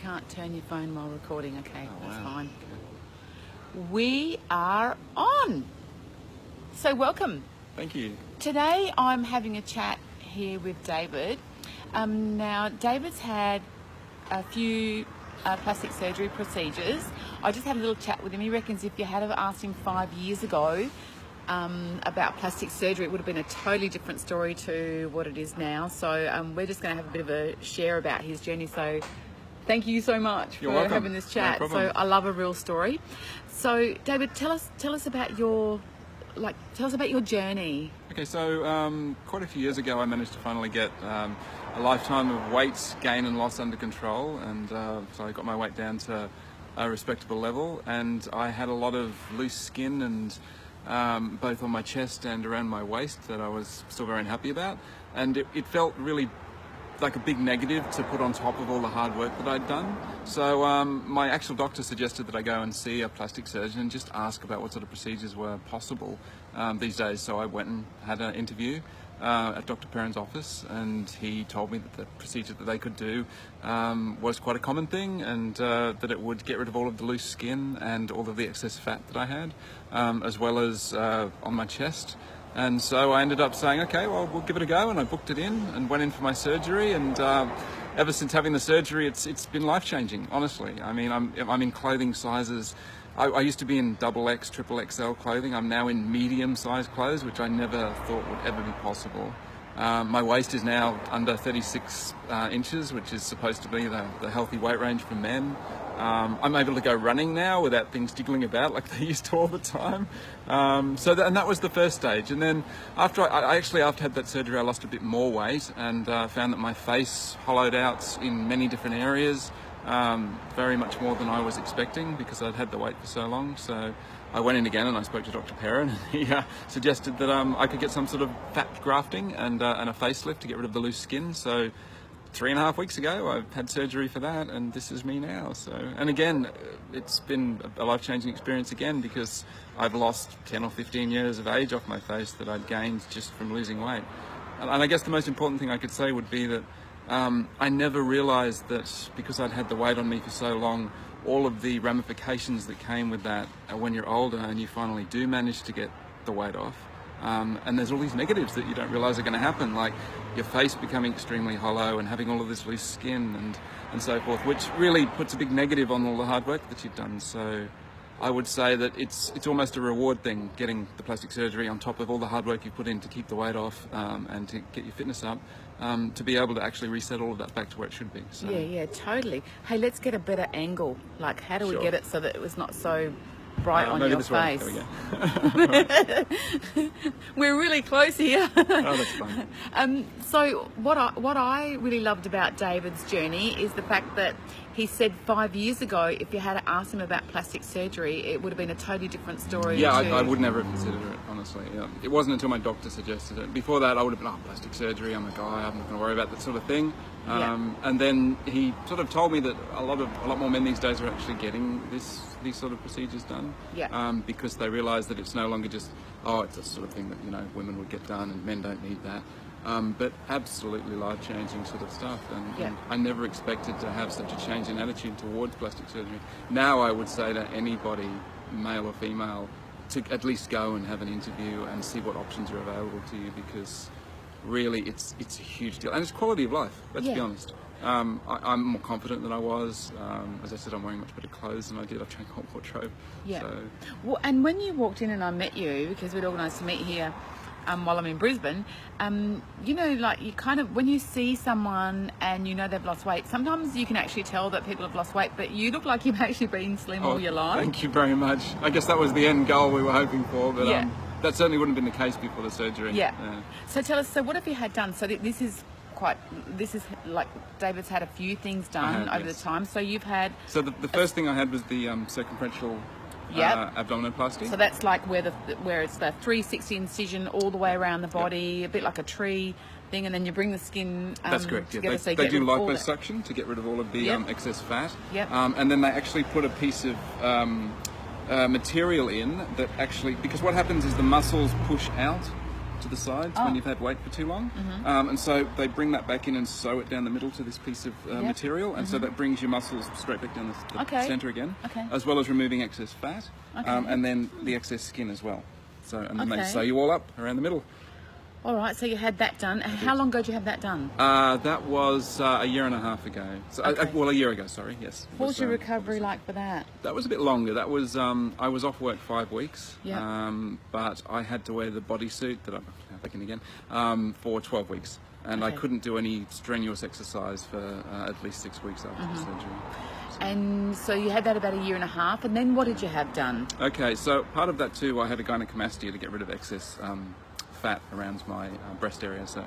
can't turn your phone while recording. Okay, Oh, that's wow. fine. Okay. We are on. So welcome. Thank you. Today I'm having a chat here with David. Now, David's had a few plastic surgery procedures. I just had a little chat with him. He reckons if you had have asked him 5 years ago about plastic surgery, it would have been a totally different story to what it is now. So we're just going to have a bit of a share about his journey. So thank you so much You're for welcome. having this chat. No problem. So I love a real story. So David, tell us about your journey. Okay, so quite a few years ago I managed to finally get a lifetime of weight gain and loss under control, and so I got my weight down to a respectable level, and I had a lot of loose skin and both on my chest and around my waist that I was still very unhappy about, and it felt really like a big negative to put on top of all the hard work that I'd done. So my actual doctor suggested that I go and see a plastic surgeon and just ask about what sort of procedures were possible these days. So I went and had an interview at Dr. Perron's office, and he told me that the procedure that they could do was quite a common thing, and that it would get rid of all of the loose skin and all of the excess fat that I had, as well as on my chest. And so I ended up saying, okay, well, we'll give it a go, and I booked it in and went in for my surgery, and ever since having the surgery, it's been life-changing, honestly. I mean, I'm in clothing sizes. I used to be in XXX, XXXL clothing. I'm now in medium-sized clothes, which I never thought would ever be possible. My waist is now under 36 inches, which is supposed to be the healthy weight range for men. I'm able to go running now without things jiggling about like they used to all the time. And that was the first stage. And then after after had that surgery, I lost a bit more weight, and found that my face hollowed out in many different areas, very much more than I was expecting because I'd had the weight for so long. So I went in again and I spoke to Dr. Perron, and he suggested that I could get some sort of fat grafting and a facelift to get rid of the loose skin. So 3.5 weeks ago, I had surgery for that, and this is me now. So, and again, it's been a life-changing experience again, because I've lost 10 or 15 years of age off my face that I'd gained just from losing weight. And I guess the most important thing I could say would be that I never realised that because I'd had the weight on me for so long, all of the ramifications that came with that when you're older and you finally do manage to get the weight off. And there's all these negatives that you don't realise are going to happen, like your face becoming extremely hollow and having all of this loose skin and so forth, which really puts a big negative on all the hard work that you've done. So I would say that it's almost a reward thing, getting the plastic surgery on top of all the hard work you put in to keep the weight off and to get your fitness up, to be able to actually reset all of that back to where it should be. So. Yeah, totally. Hey, let's get a better angle. Like, how do we Sure. get it so that it was not so bright on your this face? Way. There we go. We're really close here. Oh, that's fine. So what I really loved about David's journey is the fact that he said 5 years ago, if you had asked him about plastic surgery, it would have been a totally different story. Yeah, I would never have considered it, honestly. Yeah. It wasn't until my doctor suggested it. Before that, I would have been, plastic surgery, I'm a guy, I'm not going to worry about that sort of thing. And then he sort of told me that a lot more men these days are actually getting these sort of procedures done. Yeah. Because they realise that it's no longer just, it's a sort of thing that women would get done and men don't need that. But absolutely life-changing sort of stuff, and I never expected to have such a change in attitude towards plastic surgery. Now I would say to anybody, male or female, to at least go and have an interview and see what options are available to you, because really it's a huge deal, and it's quality of life, let's be honest. I'm more confident than I was. As I said, I'm wearing much better clothes than I did. I've changed my whole wardrobe. Yeah. So. Well, and when you walked in and I met you, because we'd organised to meet here while I'm in Brisbane, like you kind of, when you see someone and they've lost weight, sometimes you can actually tell that people have lost weight, but you look like you've actually been slim all your life. Thank you very much. I guess that was the end goal we were hoping for, but that certainly wouldn't have been the case before the surgery. Yeah. So tell us, so what have you had done? So this is like David's had a few things done over the time. So you've had... So the first thing I had was the circumferential abdominoplasty. So that's like where it's the 360 incision all the way around the body, a bit like a tree thing, and then you bring the skin that's correct. together. They do liposuction to get rid of all of the excess fat. Yep. And then they actually put a piece of material in that actually, because what happens is the muscles push out to the sides when you've had weight for too long. And so they bring that back in and sew it down the middle to this piece of material, and so that brings your muscles straight back down the center again, as well as removing excess fat, and then the excess skin as well. So, and then they sew you all up around the middle. All right, so you had that done. How long ago did you have that done? That was a year and a half ago. So, well, a year ago, sorry, yes. What was your recovery like for that? That was a bit longer. That was, I was off work 5 weeks, but I had to wear the bodysuit that I'm thinking again, for 12 weeks. And I couldn't do any strenuous exercise for at least 6 weeks after the surgery. So. And so you had that about a year and a half, and then what did you have done? Okay, so part of that too, I had a gynecomastia to get rid of excess fat around my breast area. So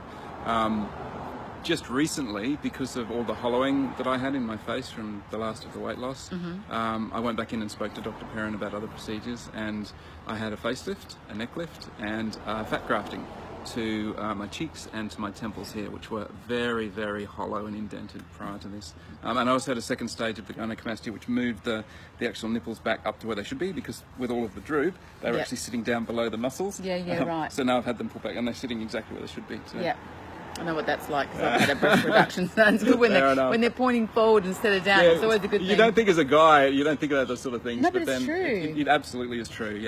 just recently, because of all the hollowing that I had in my face from the last of the weight loss, I went back in and spoke to Dr. Perron about other procedures, and I had a facelift, a neck lift, and fat grafting to my cheeks and to my temples here, which were very, very hollow and indented prior to this. And I also had a second stage of the gynecomastia, which moved the actual nipples back up to where they should be, because with all of the droop, they were actually sitting down below the muscles. Right. So now I've had them pulled back, and they're sitting exactly where they should be. So. I know what that's like, because I've had a breast reduction. So it's good when they're pointing forward instead of down. It's always a good thing. You don't think as a guy, you don't think about those sort of things. No, but then it's true. It absolutely is true,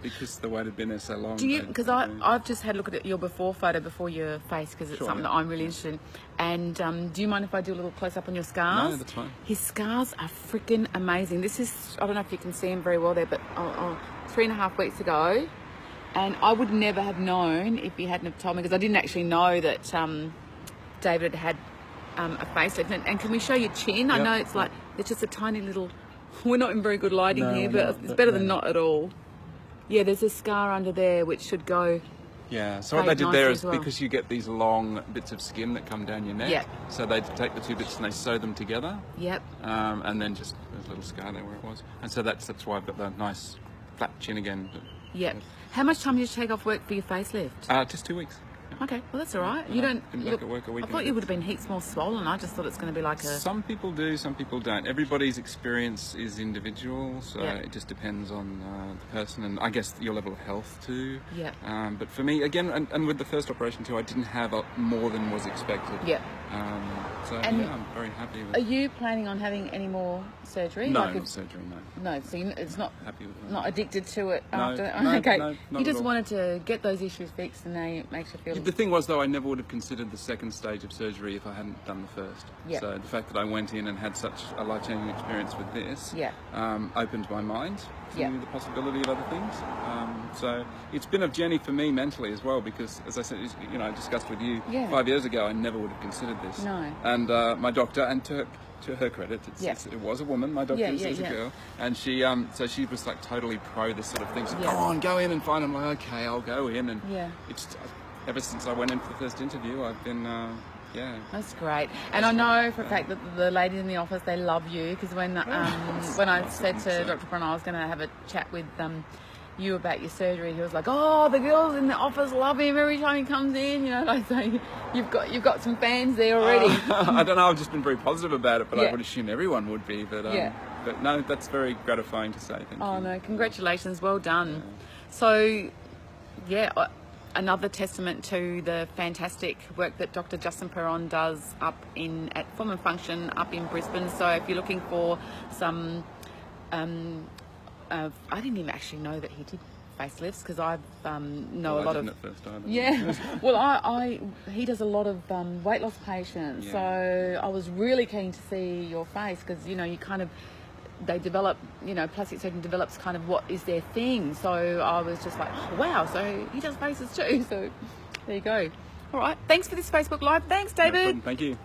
because the weight had been there so long. Do you? Because I've just had a look at your before photo before your face, because it's something that I'm really interested in. And do you mind if I do a little close up on your scars? No, that's fine. His scars are freaking amazing. This is, I don't know if you can see him very well there, but 3.5 weeks ago. And I would never have known if you hadn't have told me, because I didn't actually know that David had a facelift. And can we show your chin? I know it's like, it's just a tiny little, we're not in very good lighting here, but it's better than not at all. Yeah, there's a scar under there which should go. Yeah, so what they did there is, because you get these long bits of skin that come down your neck, so they take the two bits and they sew them together. And then just there's a little scar there where it was. And so that's why I've got the nice flat chin again. How much time did you take off work for your facelift? Just 2 weeks. Okay, well that's all right. You don't look at work a week. I thought you would have been heaps more swollen. I just thought it's going to be like a. Some people do, some people don't. Everybody's experience is individual, so it just depends on the person and I guess your level of health too. But for me, again, and with the first operation too, I didn't have more than was expected. So I'm very happy with it. Are you planning on having any more surgery? No, not surgery, no. No, so it's not happy with it. Not addicted to it after? No, okay. No, you just wanted to get those issues fixed, and now it makes you feel... The thing was, though, I never would have considered the second stage of surgery if I hadn't done the first. So the fact that I went in and had such a life-changing experience with this opened my mind to the possibility of other things. So it's been a journey for me mentally as well, because, as I said, I discussed with you 5 years ago, I never would have considered this. No. And my doctor, and to her credit, it was a woman. My doctor was a girl, and she so she was like totally pro this sort of thing. So go in and find. I'm like, okay, I'll go in, and it's ever since I went in for the first interview, I've been That's great. And I know for a fact that the ladies in the office, they love you, because when I said to Dr. Perron I was going to have a chat with you about your surgery, he was like, oh, the girls in the office love him every time he comes in, like, so you've got some fans there already. I don't know, I've just been very positive about it, but I would assume everyone would be, but no, that's very gratifying to say. Thank you. Oh no, congratulations, well done. So another testament to the fantastic work that Dr. Justin Perron does up at Form and Function up in Brisbane. So if you're looking for some I didn't even actually know that he did facelifts, because I know a lot of. At first either. Well, he does a lot of weight loss patients, so I was really keen to see your face, because you kind of, they develop, plastic surgeon develops kind of what is their thing. So I was just like, oh, wow, so he does faces too. So there you go. All right, thanks for this Facebook Live. Thanks, David. No problem. Thank you.